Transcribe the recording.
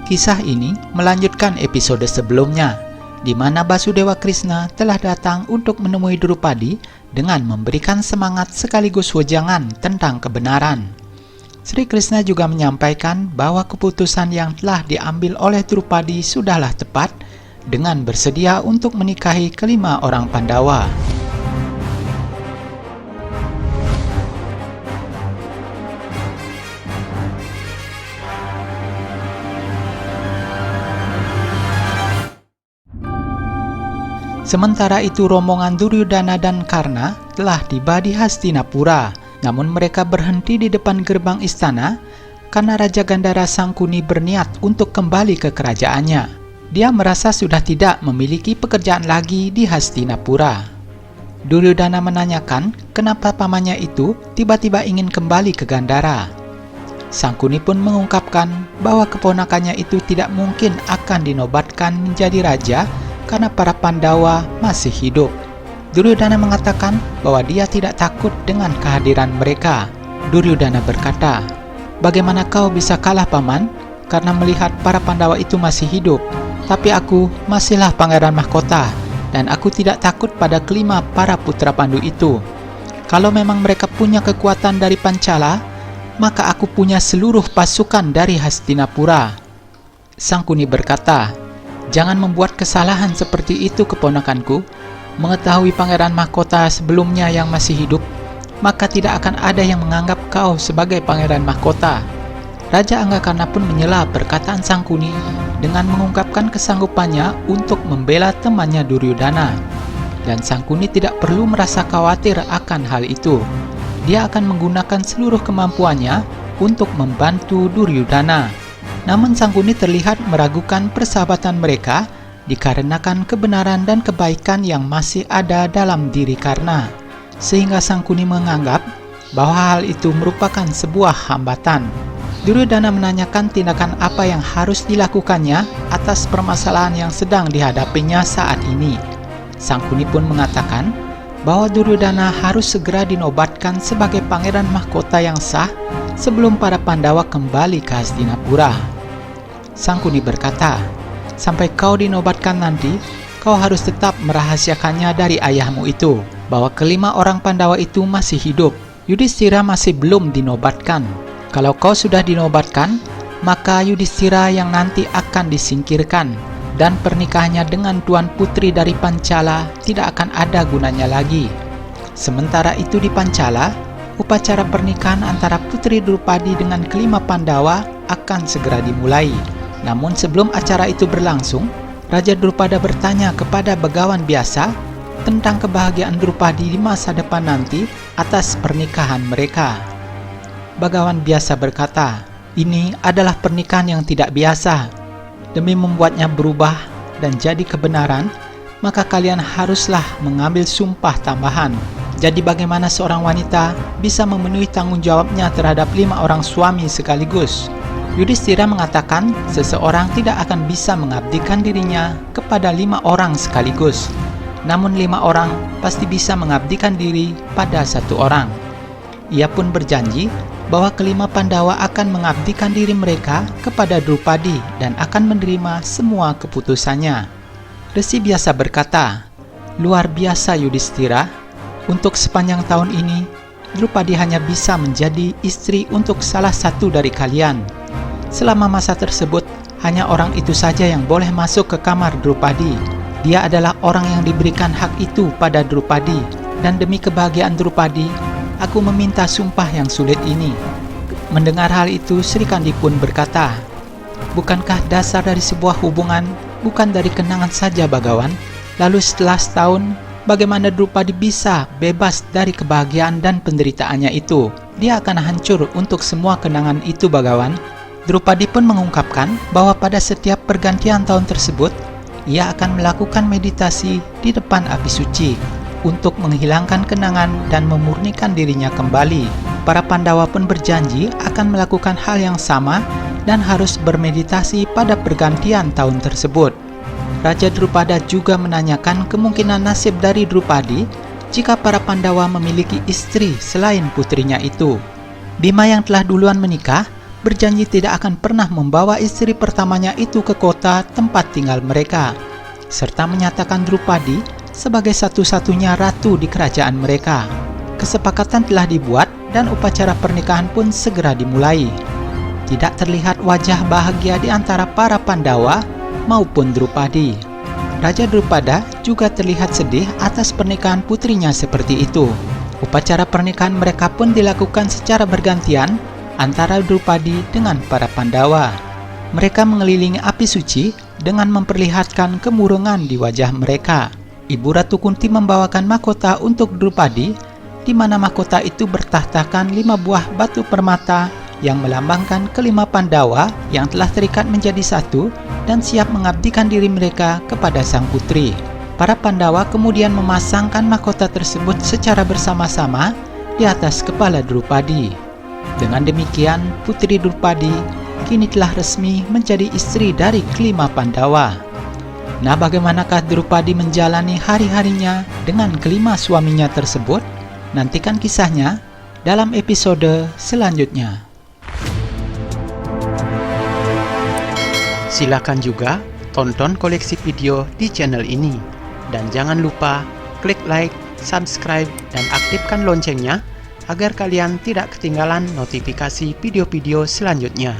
Kisah ini melanjutkan episode sebelumnya, di mana Basudewa Krishna telah datang untuk menemui Drupadi dengan memberikan semangat sekaligus wejangan tentang kebenaran. Sri Krishna juga menyampaikan bahwa keputusan yang telah diambil oleh Drupadi sudahlah tepat dengan bersedia untuk menikahi kelima orang Pandawa. Sementara itu rombongan Duryodhana dan Karna telah tiba di Hastinapura, namun mereka berhenti di depan gerbang istana karena Raja Gandhara Sangkuni berniat untuk kembali ke kerajaannya. Dia merasa sudah tidak memiliki pekerjaan lagi di Hastinapura. Duryodhana menanyakan kenapa pamannya itu tiba-tiba ingin kembali ke Gandhara. Sangkuni pun mengungkapkan bahwa keponakannya itu tidak mungkin akan dinobatkan menjadi raja karena para Pandawa masih hidup. Duryodhana mengatakan bahwa dia tidak takut dengan kehadiran mereka. Duryodhana berkata, "Bagaimana kau bisa kalah, Paman? Karena melihat para Pandawa itu masih hidup. Tapi aku masihlah pangeran mahkota, dan aku tidak takut pada kelima para putra Pandu itu. Kalau memang mereka punya kekuatan dari Pancala, maka aku punya seluruh pasukan dari Hastinapura." Sangkuni berkata, "Jangan membuat kesalahan seperti itu, keponakanku. Mengetahui pangeran mahkota sebelumnya yang masih hidup, maka tidak akan ada yang menganggap kau sebagai pangeran mahkota." Raja Anggakarna pun menyela perkataan Sangkuni dengan mengungkapkan kesanggupannya untuk membela temannya Duryodhana. Dan Sangkuni tidak perlu merasa khawatir akan hal itu. Dia akan menggunakan seluruh kemampuannya untuk membantu Duryodhana. Namun Sangkuni terlihat meragukan persahabatan mereka dikarenakan kebenaran dan kebaikan yang masih ada dalam diri Karna, sehingga Sangkuni menganggap bahwa hal itu merupakan sebuah hambatan. Duryodhana menanyakan tindakan apa yang harus dilakukannya atas permasalahan yang sedang dihadapinya saat ini. Sangkuni pun mengatakan bahwa Duryodhana harus segera dinobatkan sebagai pangeran mahkota yang sah sebelum para Pandawa kembali ke Hastinapura. Sangkuni berkata, "Sampai kau dinobatkan nanti, kau harus tetap merahasiakannya dari ayahmu itu, bahwa kelima orang Pandawa itu masih hidup. Yudhishthira masih belum dinobatkan. Kalau kau sudah dinobatkan, maka Yudhishthira yang nanti akan disingkirkan, dan pernikahannya dengan Tuan Putri dari Pancala tidak akan ada gunanya lagi." Sementara itu di Pancala, upacara pernikahan antara Putri Drupadi dengan kelima Pandawa akan segera dimulai. Namun sebelum acara itu berlangsung, Raja Drupada bertanya kepada Begawan biasa tentang kebahagiaan Drupadi di masa depan nanti atas pernikahan mereka. Begawan biasa berkata, "Ini adalah pernikahan yang tidak biasa. Demi membuatnya berubah dan jadi kebenaran, maka kalian haruslah mengambil sumpah tambahan. Jadi bagaimana seorang wanita bisa memenuhi tanggung jawabnya terhadap 5 orang suami sekaligus?" Yudhishthira mengatakan seseorang tidak akan bisa mengabdikan dirinya kepada 5 orang sekaligus. Namun 5 orang pasti bisa mengabdikan diri pada 1 orang. Ia pun berjanji bahwa kelima Pandawa akan mengabdikan diri mereka kepada Drupadi dan akan menerima semua keputusannya. Resi biasa berkata, "Luar biasa Yudhishthira. Untuk sepanjang tahun ini, Drupadi hanya bisa menjadi istri untuk salah satu dari kalian. Selama masa tersebut, hanya orang itu saja yang boleh masuk ke kamar Drupadi. Dia adalah orang yang diberikan hak itu pada Drupadi, dan demi kebahagiaan Drupadi, aku meminta sumpah yang sulit ini." Mendengar hal itu, Sri Kandi pun berkata, "Bukankah dasar dari sebuah hubungan bukan dari kenangan saja, Bagawan? Lalu setelah setahun, bagaimana Drupadi bisa bebas dari kebahagiaan dan penderitaannya itu? Dia akan hancur untuk semua kenangan itu, Bagawan." Drupadi pun mengungkapkan bahwa pada setiap pergantian tahun tersebut, ia akan melakukan meditasi di depan api suci untuk menghilangkan kenangan dan memurnikan dirinya kembali. Para Pandawa pun berjanji akan melakukan hal yang sama dan harus bermeditasi pada pergantian tahun tersebut. Raja Drupada juga menanyakan kemungkinan nasib dari Drupadi jika para Pandawa memiliki istri selain putrinya itu. Bima yang telah duluan menikah berjanji tidak akan pernah membawa istri pertamanya itu ke kota tempat tinggal mereka, serta menyatakan Drupadi sebagai satu-satunya ratu di kerajaan mereka. Kesepakatan telah dibuat dan upacara pernikahan pun segera dimulai. Tidak terlihat wajah bahagia di antara para Pandawa maupun Drupadi. Raja Drupada juga terlihat sedih atas pernikahan putrinya seperti itu. Upacara pernikahan mereka pun dilakukan secara bergantian antara Drupadi dengan para Pandawa. Mereka mengelilingi api suci dengan memperlihatkan kemurungan di wajah mereka. Ibu Ratu Kunti membawakan mahkota untuk Drupadi, di mana mahkota itu bertahtakan 5 buah batu permata yang melambangkan kelima Pandawa yang telah terikat menjadi satu dan siap mengabdikan diri mereka kepada sang putri. Para Pandawa kemudian memasangkan mahkota tersebut secara bersama-sama di atas kepala Drupadi. Dengan demikian, Putri Drupadi kini telah resmi menjadi istri dari kelima Pandawa. Nah, bagaimanakah Drupadi menjalani hari-harinya dengan kelima suaminya tersebut? Nantikan kisahnya dalam episode selanjutnya. Silakan juga tonton koleksi video di channel ini. Dan jangan lupa klik like, subscribe, dan aktifkan loncengnya agar kalian tidak ketinggalan notifikasi video-video selanjutnya.